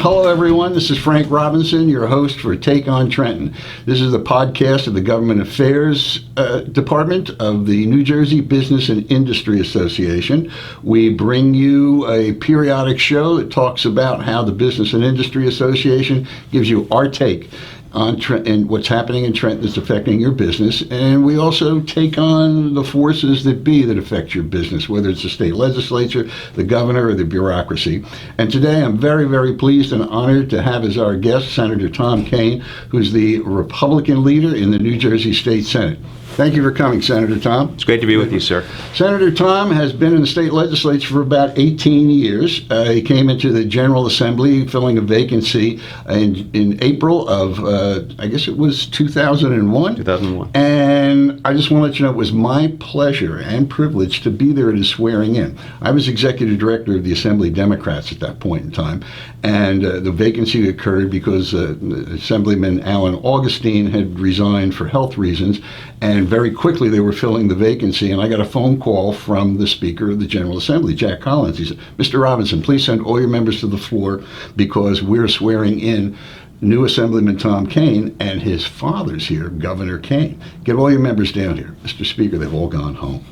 Hello, everyone. This is Frank Robinson, your host for Take on Trenton. This is the podcast of the Government Affairs Department of the New Jersey Business and Industry Association. We bring you a periodic show that talks about how the Business and Industry Association gives you our take on and what's happening in Trenton that's affecting your business. And we also take on the forces that be that affect your business, whether it's the state legislature, the governor, or the bureaucracy. And today I'm very, very pleased and honored to have as our guest Senator Tom Kean, who's the Republican leader in the New Jersey State Senate. Thank you for coming, Senator Tom. It's great to be with you, sir. Senator Tom has been in the state legislature for about 18 years. He came into the General Assembly filling a vacancy in April of, I guess it was 2001. 2001. And I just want to let you know it was my pleasure and privilege to be there at his swearing in. I was executive director of the Assembly Democrats at that point in time, and the vacancy occurred because Assemblyman Alan Augustine had resigned for health reasons, and very quickly they were filling the vacancy, and I got a phone call from the Speaker of the General Assembly, Jack Collins. He said, "Mr. Robinson, please send all your members to the floor because we're swearing in new Assemblyman Tom Kean, and his father's here, Governor Kean. Get all your members down here." Mr. Speaker, they've all gone home.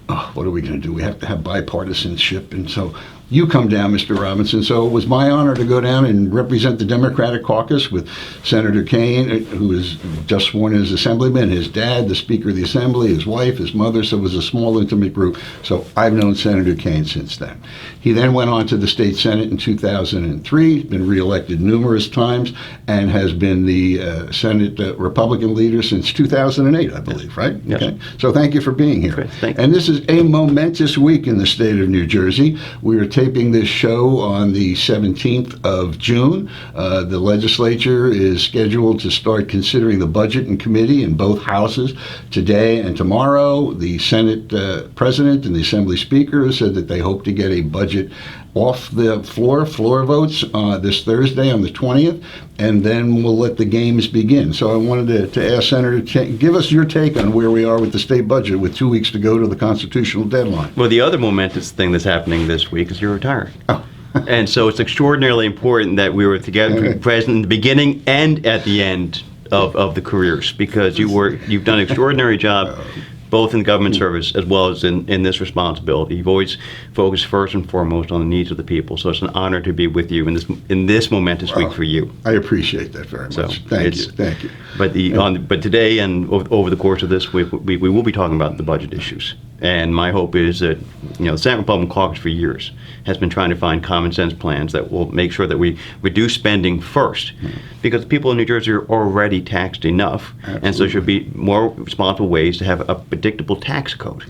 Oh, what are we going to do? We have to have bipartisanship, and so you come down, Mr. Robinson. So it was my honor to go down and represent the Democratic caucus with Senator Kean, who was just sworn in as Assemblyman, his dad, the Speaker of the Assembly, his wife, his mother. So it was a small, intimate group. So I've known Senator Kean since then. He then went on to the state Senate in 2003, been reelected numerous times, and has been the Senate Republican leader since 2008, I believe, right? Yes. Okay. So thank you for being here. Great. Thank you. And this is a momentous week in the state of New Jersey. We are taping this show on the 17th of June. The legislature is scheduled to start considering the budget in committee in both houses today and tomorrow. The Senate President and the Assembly Speaker said that they hope to get a budget off the floor votes this Thursday on the 20th, and then we'll let the games begin. So I wanted to ask Senator, give us your take on where we are with the state budget with 2 weeks to go to the constitutional deadline. Well, the other momentous thing that's happening this week is you're retiring. Oh. And so it's extraordinarily important that we were together, present in the beginning and at the end of the careers, because you've done an extraordinary job both in government service as well as in this responsibility. You've always focused first and foremost on the needs of the people. So it's an honor to be with you in this momentous week for you. I appreciate that very much. So Thank you. But today and over the course of this week, we will be talking about the budget issues. And my hope is that, the Senate Republican Caucus for years has been trying to find common sense plans that will make sure that we reduce spending first, because people in New Jersey are already taxed enough. Absolutely. And so there should be more responsible ways to have a predictable tax code.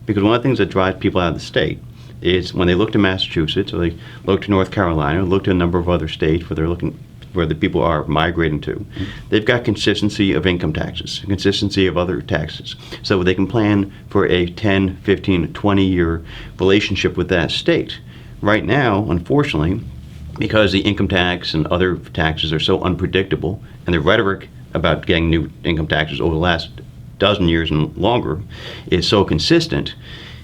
Because one of the things that drives people out of the state is when they look to Massachusetts, or they look to North Carolina, or look to a number of other states where the people are migrating to, they've got consistency of income taxes, consistency of other taxes, so they can plan for a 10, 15, 20-year relationship with that state. Right now, unfortunately, because the income tax and other taxes are so unpredictable, and the rhetoric about getting new income taxes over the last dozen years and longer is so consistent,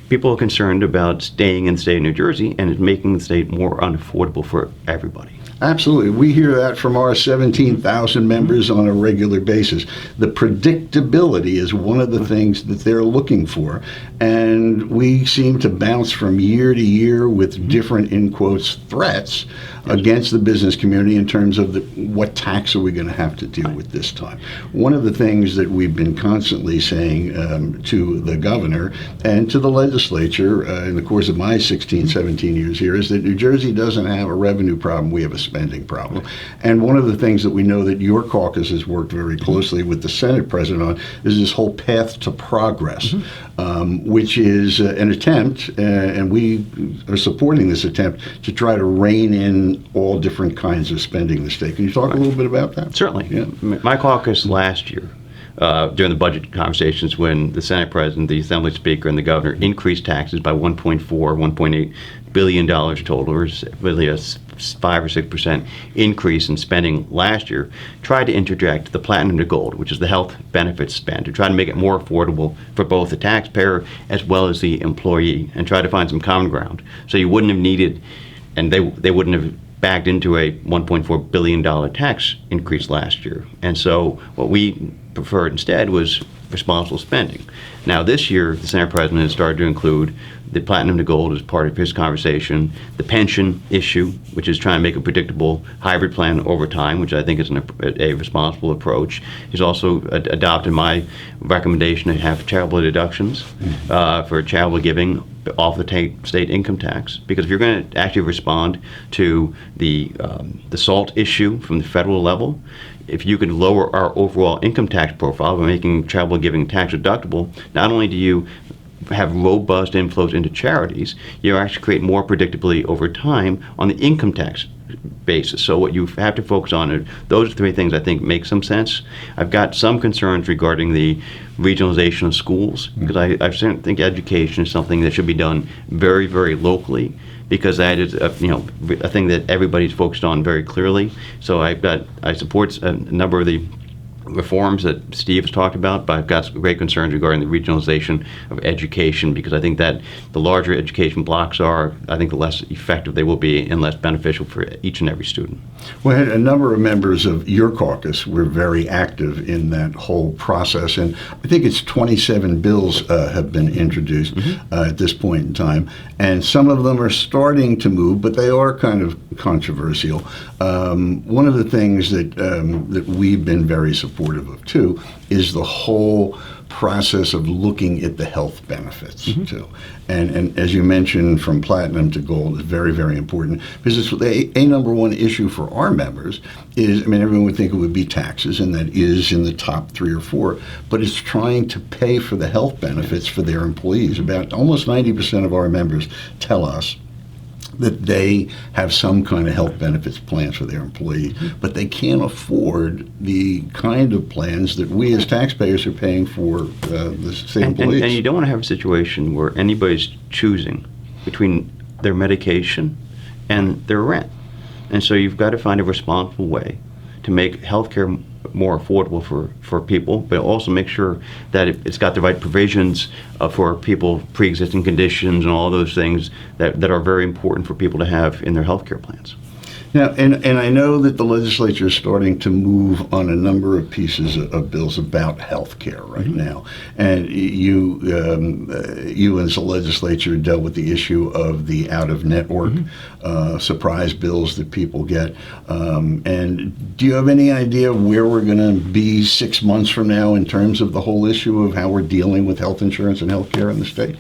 people are concerned about staying in the state of New Jersey, and it's making the state more unaffordable for everybody. Absolutely. We hear that from our 17,000 members on a regular basis. The predictability is one of the things that they're looking for. And we seem to bounce from year to year with different, in quotes, threats against the business community in terms of what tax are we going to have to deal with this time. One of the things that we've been constantly saying to the governor and to the legislature in the course of my 16, 17 years here is that New Jersey doesn't have a revenue problem. We have a spending problem. And one of the things that we know that your caucus has worked very closely with the Senate President on is this whole path to progress, which is an attempt, and we are supporting this attempt to try to rein in all different kinds of spending in the state. Can you talk a little bit about that? Certainly. Yeah. My caucus last year, during the budget conversations, when the Senate President, the Assembly Speaker, and the Governor increased taxes by $1.8 billion total, or really a 5 or 6% increase in spending last year, tried to interject the platinum to gold, which is the health benefits spend, to try to make it more affordable for both the taxpayer as well as the employee, and try to find some common ground. So you wouldn't have needed, and they wouldn't have backed into a $1.4 billion tax increase last year. And so what we preferred instead was responsible spending. Now this year, the Senate President has started to include the platinum to gold as part of his conversation, the pension issue, which is trying to make a predictable hybrid plan over time, which I think is a responsible approach. He's also adopted my recommendation to have charitable deductions for charitable giving off the state income tax, because if you're going to actually respond to the SALT issue from the federal level, if you can lower our overall income tax profile by making charitable giving tax deductible, not only do you have robust inflows into charities, you actually create more predictability over time on the income tax basis. So what you have to focus on are those three things I think make some sense. I've got some concerns regarding the regionalization of schools, because I certainly think education is something that should be done very, very locally, because that is a thing that everybody's focused on very clearly. So I support a number of the reforms that Steve has talked about, but I've got some great concerns regarding the regionalization of education, because I think that the larger education blocks are, I think the less effective they will be and less beneficial for each and every student. Well, a number of members of your caucus were very active in that whole process, and I think it's 27 bills have been introduced at this point in time, and some of them are starting to move, but they are kind of controversial. One of the things that we've been very supportive of too is the whole process of looking at the health benefits too, and as you mentioned, from platinum to gold is very, very important, because it's a number one issue for our members. Is, I mean, everyone would think it would be taxes, and that is in the top 3 or 4, but it's trying to pay for the health benefits for their employees. About almost 90% of our members tell us that they have some kind of health benefits plans for their employees, but they can't afford the kind of plans that we as taxpayers are paying for the state employees. And you don't want to have a situation where anybody's choosing between their medication and their rent. And so you've got to find a responsible way to make healthcare more affordable for people, but also make sure that it's got the right provisions for people, pre-existing conditions and all those things that are very important for people to have in their healthcare plans. Now, and I know that the legislature is starting to move on a number of pieces of bills about health care right now. And you as a legislature dealt with the issue of the out-of-network surprise bills that people get. And do you have any idea where we're going to be 6 months from now in terms of the whole issue of how we're dealing with health insurance and health care in the state?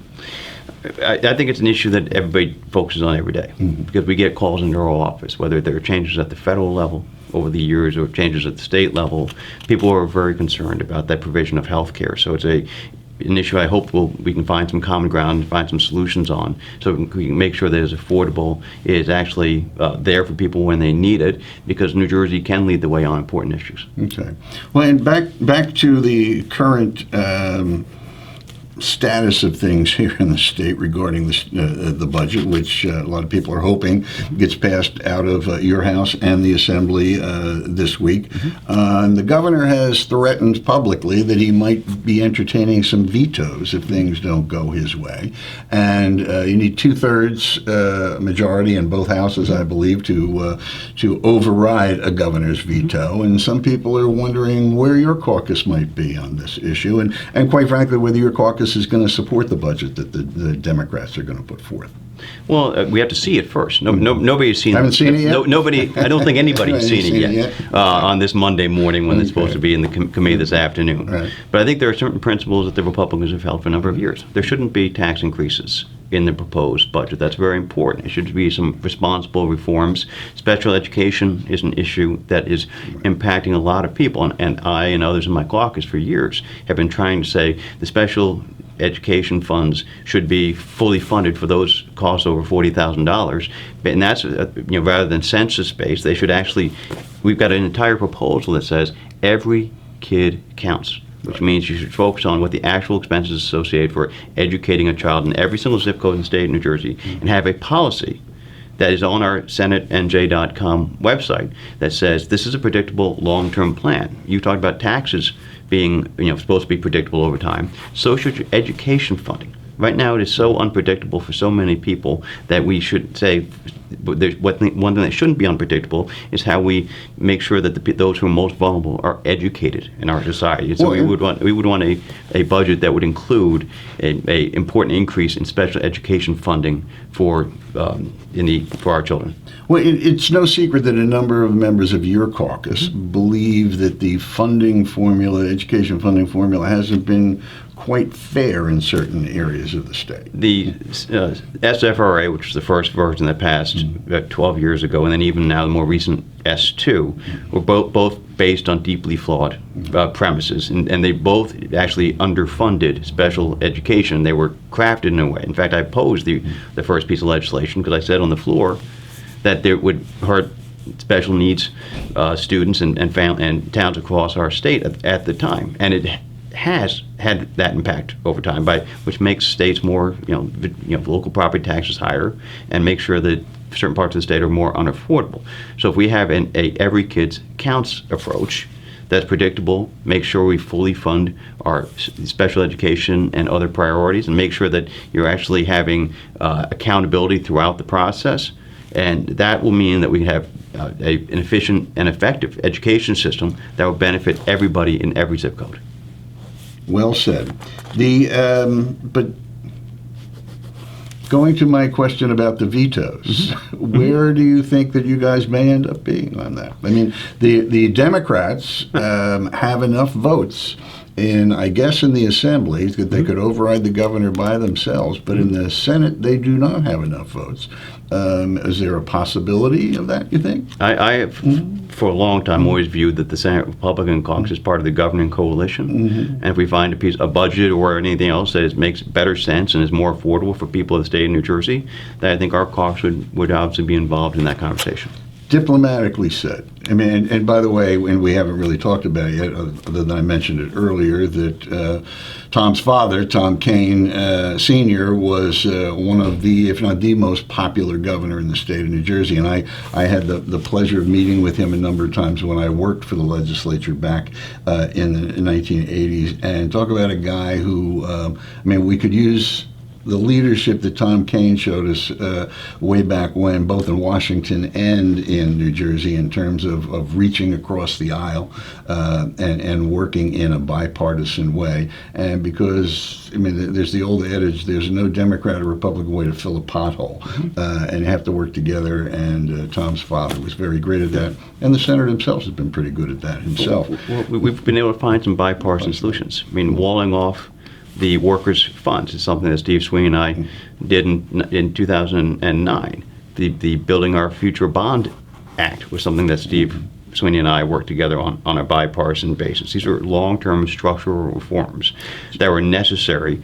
I think it's an issue that everybody focuses on every day, because we get calls into our office, whether there are changes at the federal level over the years or changes at the state level. People are very concerned about that provision of health care. So it's an issue I hope we can find some common ground and find some solutions on, so we can make sure that it's affordable, is actually there for people when they need it, because New Jersey can lead the way on important issues. Okay. Well, and back to the current status of things here in the state regarding the budget, which a lot of people are hoping gets passed out of your House and the Assembly this week. And the governor has threatened publicly that he might be entertaining some vetoes if things don't go his way. And you need 2/3 majority in both houses, I believe, to override a governor's veto. And some people are wondering where your caucus might be on this issue, and quite frankly, whether your caucus is going to support the budget that the Democrats are going to put forth. Well, we have to see it first. Nobody's seen it. Haven't seen it yet? Nobody. I don't think anybody's seen it yet on this Monday morning when it's supposed to be in the committee this afternoon. Right. But I think there are certain principles that the Republicans have held for a number of years. There shouldn't be tax increases in the proposed budget. That's very important. It should be some responsible reforms. Special education is an issue that is impacting a lot of people, and I and others in my caucus for years have been trying to say the special education funds should be fully funded for those costs over $40,000, and that's rather than census-based. They should actually. We've got an entire proposal that says every kid counts, which means you should focus on what the actual expenses associated for educating a child in every single zip code in the state of New Jersey, and have a policy that is on our SenateNJ.com website that says this is a predictable long-term plan. You talked about taxes being supposed to be predictable over time. So should your education funding. Right now, it is so unpredictable for so many people that we should say one thing that shouldn't be unpredictable is how we make sure that those who are most vulnerable are educated in our society. And so we would want a budget that would include a important increase in special education funding for our children. Well, it's no secret that a number of members of your caucus believe that the funding formula, education funding formula, hasn't been quite fair in certain areas of the state. The SFRA, which was the first version that passed about 12 years ago, and then even now the more recent S2, were both based on deeply flawed premises, and they both actually underfunded special education. They were crafted in a way. In fact, I opposed the first piece of legislation because I said on the floor that it would hurt special needs students and towns across our state at the time, and it has had that impact over time, which makes states more, local property taxes higher, and make sure that certain parts of the state are more unaffordable. So if we have a every kid counts approach that's predictable, make sure we fully fund our special education and other priorities, and make sure that you're actually having accountability throughout the process, and that will mean that we have an efficient and effective education system that will benefit everybody in every zip code. Well said. But going to my question about the vetoes, where do you think that you guys may end up being on that? I mean, the Democrats have enough votes in the Assembly that they could override the governor by themselves, but in the Senate they do not have enough votes. Is there a possibility of that, you think? I have, for a long time, always viewed that the Senate Republican caucus is part of the governing coalition. And if we find a budget or anything else that makes better sense and is more affordable for people of the state of New Jersey, then I think our caucus would obviously be involved in that conversation. Diplomatically said. I mean, and by the way, and we haven't really talked about it yet, other than I mentioned it earlier, that Tom's father, Tom Kean Sr., was one of the, if not the most popular governor in the state of New Jersey. And I had the pleasure of meeting with him a number of times when I worked for the legislature back in the 1980s. And talk about a guy who, we could use the leadership that Tom Kean showed us way back when, both in Washington and in New Jersey, in terms of reaching across the aisle and working in a bipartisan way. And because, there's the old adage, there's no Democrat or Republican way to fill a pothole. And you have to work together, and Tom's father was very great at that. And the senator himself has been pretty good at that himself. Well, we've been able to find some bipartisan solutions. Walling off the workers' funds is something that Steve Sweeney and I did in 2009. The Building Our Future Bond Act was something that Steve Sweeney and I worked together on a bipartisan basis. These are long-term structural reforms that were necessary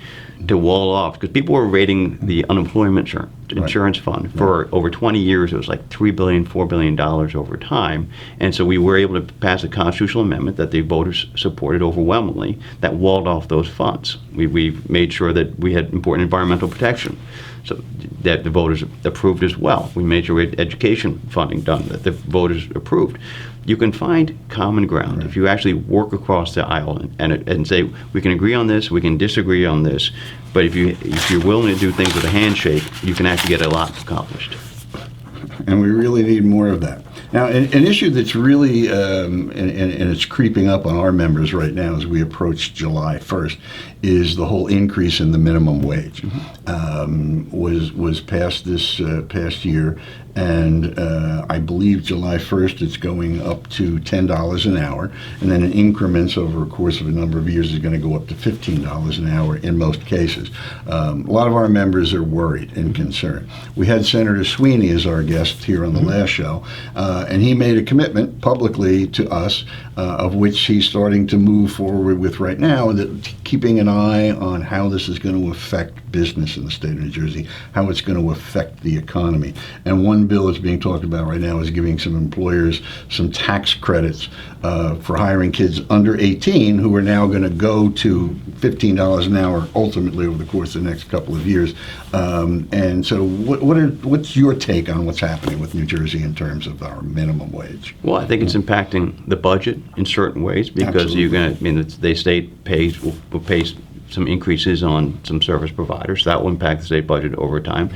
to wall off, because people were rating the unemployment insurance fund for over 20 years. It was like $3 billion, $4 billion over time. And so we were able to pass a constitutional amendment that the voters supported overwhelmingly that walled off those funds. We made sure that we had important environmental protection, so that the voters approved as well. We made sure we had education funding done that the voters approved. You can find common ground if you actually work across the aisle and say, we can agree on this, we can disagree on this, but if you're willing to do things with a handshake, you can actually get a lot accomplished. And we really need more of that. Now, an issue that's really, and it's creeping up on our members right now as we approach July 1st, is the whole increase in the minimum wage. Was passed this past year, and I believe July 1st it's going up to $10 an hour, and then in increments over a course of a number of years is going to go up to $15 an hour in most cases. A lot of our members are worried and concerned. We had Senator Sweeney as our guest here on the last show, and he made a commitment publicly to us, of which he's starting to move forward with right now, that keeping an eye on how this is going to affect business in the state of New Jersey, how it's going to affect the economy. And one bill that's being talked about right now is giving some employers some tax credits for hiring kids under 18 who are now going to go to $15 an hour ultimately over the course of the next couple of years. And so what's your take on what's happening with New Jersey in terms of our minimum wage? Well, I think it's impacting the budget in certain ways, because Absolutely. the state will pay some increases on some service providers. That will impact the state budget over time.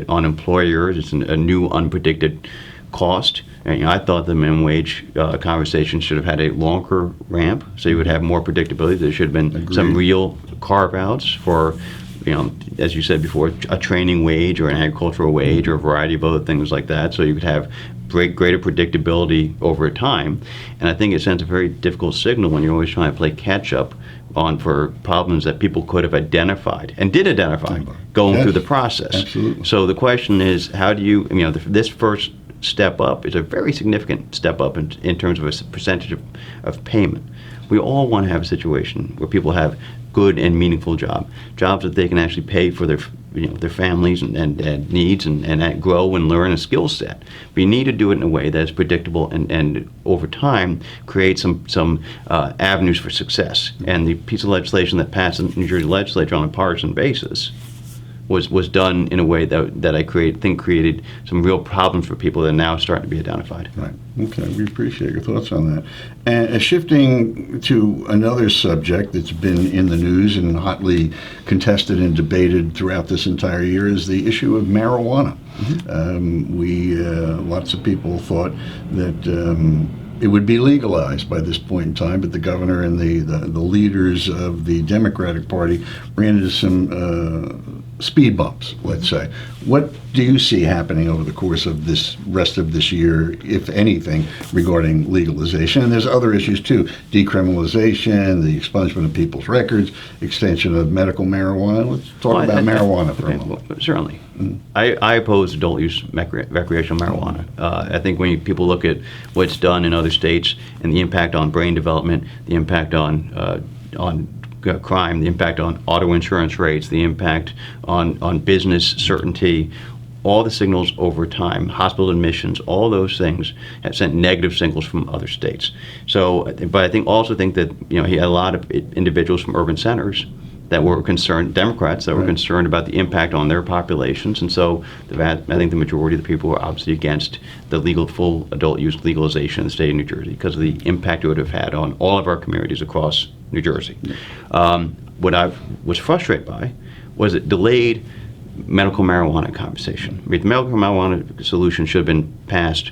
On employers, it's a new unpredicted cost. And, I thought the minimum wage conversation should have had a longer ramp, so you would have more predictability. There should have been Agreed. some real carve-outs for, as you said before, a training wage or an agricultural wage or a variety of other things like that, so you could have greater predictability over time. And I think it sends a very difficult signal when you're always trying to play catch-up for problems that people could have identified and did identify going Yes, through the process. absolutely. So the question is, how do you, this first step up is a very significant step up in terms of a percentage of payment. We all want to have a situation where people have good and meaningful jobs that they can actually pay for their families and needs and grow and learn a skill set. But you need to do it in a way that is predictable and over time create some avenues for success. And the piece of legislation that passed in the New Jersey legislature on a partisan basis was done in a way that I think created some real problems for people that are now starting to be identified. Right. Okay. We appreciate your thoughts on that. And shifting to another subject that's been in the news and hotly contested and debated throughout this entire year is the issue of marijuana. Lots of people thought that it would be legalized by this point in time, but the governor and the leaders of the Democratic Party ran into some speed bumps, let's say. What do you see happening over the course of this rest of this year, if anything, regarding legalization? And there's other issues too: decriminalization, the expungement of people's records, extension of medical marijuana. Let's talk about marijuana for a moment. Well, certainly. I oppose adult use recreational marijuana. I think when people look at what's done in other states and the impact on brain development, the impact on crime, the impact on auto insurance rates, the impact on business certainty, all the signals over time, hospital admissions, all those things have sent negative signals from other states. So, but I also think that he had a lot of individuals from urban centers that were concerned, Democrats that were concerned about the impact on their populations, and so I think the majority of the people were obviously against the full adult use legalization in the state of New Jersey because of the impact it would have had on all of our communities across New Jersey. What I was frustrated by was it delayed medical marijuana conversation. The medical marijuana solution should have been passed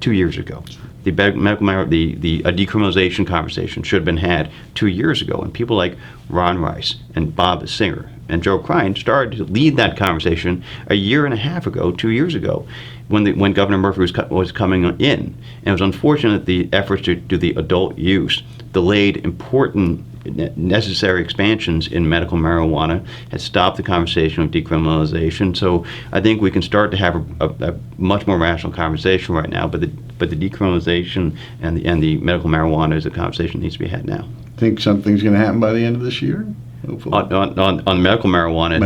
2 years ago. The decriminalization conversation should have been had 2 years ago, and people like Ron Rice and Bob Singer and Joe Crine started to lead that conversation a year and a half ago, 2 years ago, when Governor Murphy was coming in. And it was unfortunate that the efforts to do the adult use delayed important necessary expansions in medical marijuana, had stopped the conversation of decriminalization. So I think we can start to have a much more rational conversation right now, but the decriminalization and the medical marijuana is a conversation that needs to be had now. Think something's going to happen by the end of this year? Hopefully. On medical marijuana,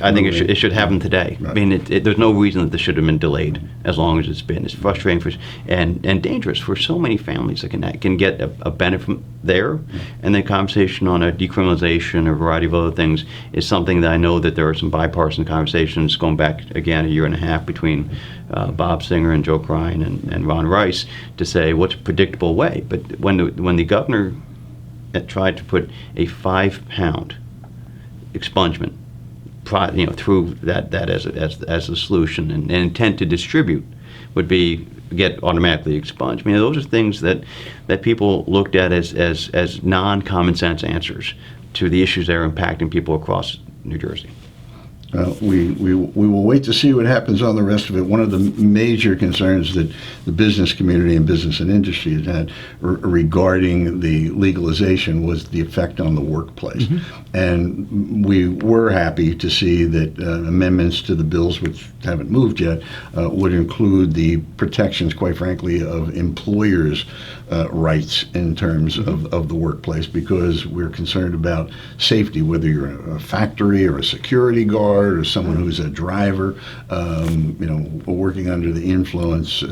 I think it should happen today. Right. I mean, there's no reason that this should have been delayed as long as it's been. It's frustrating and dangerous for so many families that can get a benefit from there. And the conversation on a decriminalization or a variety of other things is something that I know that there are some bipartisan conversations going back again a year and a half between Bob Singer and Joe Crine and Ron Rice to say what's a predictable way. But when the governor tried to put a 5-pound expungement, through that as a solution, and intent to distribute would be get automatically expunged. I mean, those are things that people looked at as non-common sense answers to the issues that are impacting people across New Jersey. We will wait to see what happens on the rest of it. One of the major concerns that the business community and business and industry has had regarding the legalization was the effect on the workplace. Mm-hmm. And we were happy to see that amendments to the bills, which haven't moved yet, would include the protections, quite frankly, of employers' rights in terms of the workplace, because we're concerned about safety, whether you're a factory or a security guard or someone who's a driver, working under the influence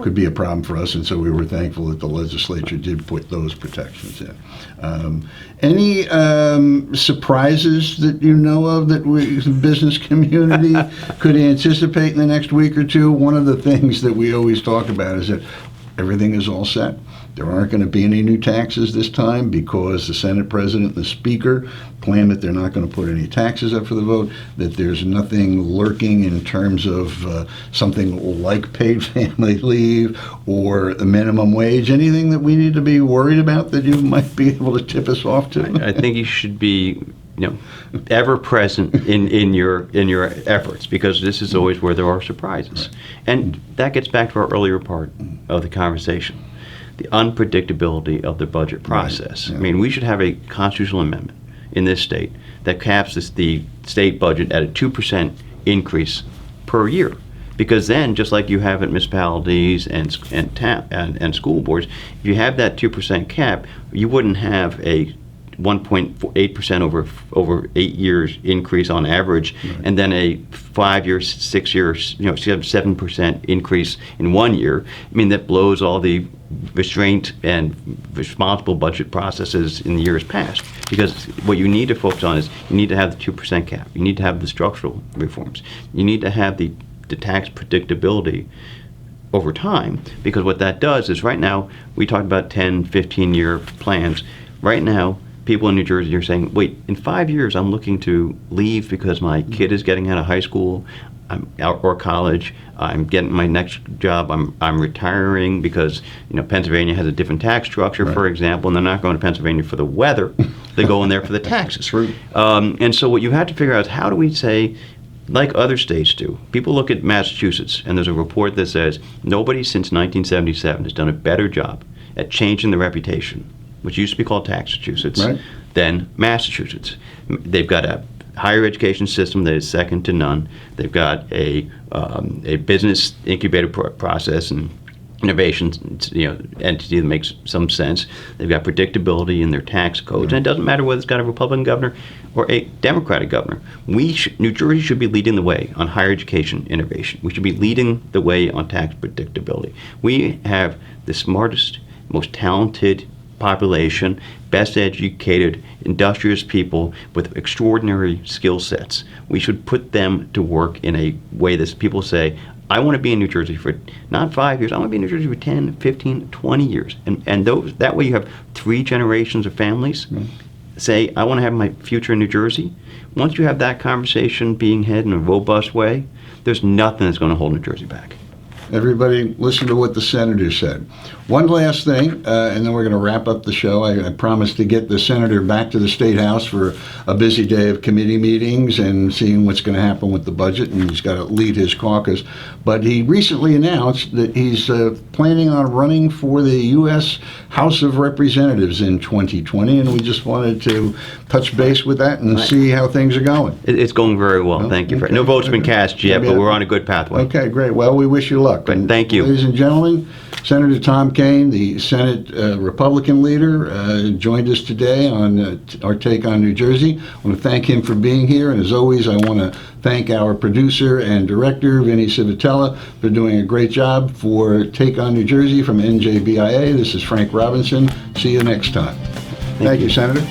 could be a problem for us, and so we were thankful that the legislature did put those protections in. Any surprises that you know of that the business community could anticipate in the next week or two? One of the things that we always talk about is that everything is all set. There aren't going to be any new taxes this time because the Senate President and the Speaker plan that they're not going to put any taxes up for the vote, that there's nothing lurking in terms of something like paid family leave or the minimum wage, anything that we need to be worried about that you might be able to tip us off to? I think you should be, ever present in your efforts, because this is always where there are surprises. Right. And that gets back to our earlier part of the conversation, the unpredictability of the budget process. Right. Yeah. I mean, we should have a constitutional amendment in this state that caps the state budget at a 2% increase per year. Because then, just like you have at municipalities and school boards, if you have that 2% cap, you wouldn't have a 1.8% over 8 years increase on average, right, and then a 5 year, 6 years, 7% increase in 1 year. I mean, that blows all the restraint and responsible budget processes in the years past. Because what you need to focus on is you need to have the 2% cap. You need to have the structural reforms. You need to have the tax predictability over time, because what that does is, right now, we talk about 10, 15-year plans. Right now, people in New Jersey are saying, wait, in 5 years, I'm looking to leave because my kid is getting out of high school or college. I'm getting my next job. I'm retiring because Pennsylvania has a different tax structure, right, for example, and they're not going to Pennsylvania for the weather. They go in there for the taxes. True. And so what you have to figure out is, how do we say, like other states do? People look at Massachusetts, and there's a report that says nobody since 1977 has done a better job at changing the reputation, which used to be called Taxachusetts, right, than Massachusetts. They've got a higher education system that is second to none. They've got a business incubator process and innovation entity that makes some sense. They've got predictability in their tax codes, and it doesn't matter whether it's got a Republican governor or a Democratic governor. New Jersey should be leading the way on higher education innovation. We should be leading the way on tax predictability. We have the smartest, most talented population, best educated, industrious people with extraordinary skill sets. We should put them to work in a way that people say, I want to be in New Jersey for not 5 years, I want to be in New Jersey for 10, 15, 20 years. And that way you have 3 generations of families say, I want to have my future in New Jersey. Once you have that conversation being had in a robust way, there's nothing that's going to hold New Jersey back. Everybody, listen to what the senator said. One last thing, and then we're going to wrap up the show. I promised to get the senator back to the State House for a busy day of committee meetings and seeing what's going to happen with the budget, and he's got to lead his caucus. But he recently announced that he's planning on running for the U.S. House of Representatives in 2020, and we just wanted to touch base with that and see how things are going. It's going very well. Thank you. Okay. No vote's been cast yet, but we're on a good pathway. Okay, great. Well, we wish you luck. But thank you. Ladies and gentlemen, Senator Tom Kean, the Senate Republican leader, joined us today on our take on New Jersey. I want to thank him for being here, and as always, I want to thank our producer and director, Vinny Civitella, for doing a great job for Take on New Jersey from NJBIA. This is Frank Robinson. See you next time. Thank you, Senator.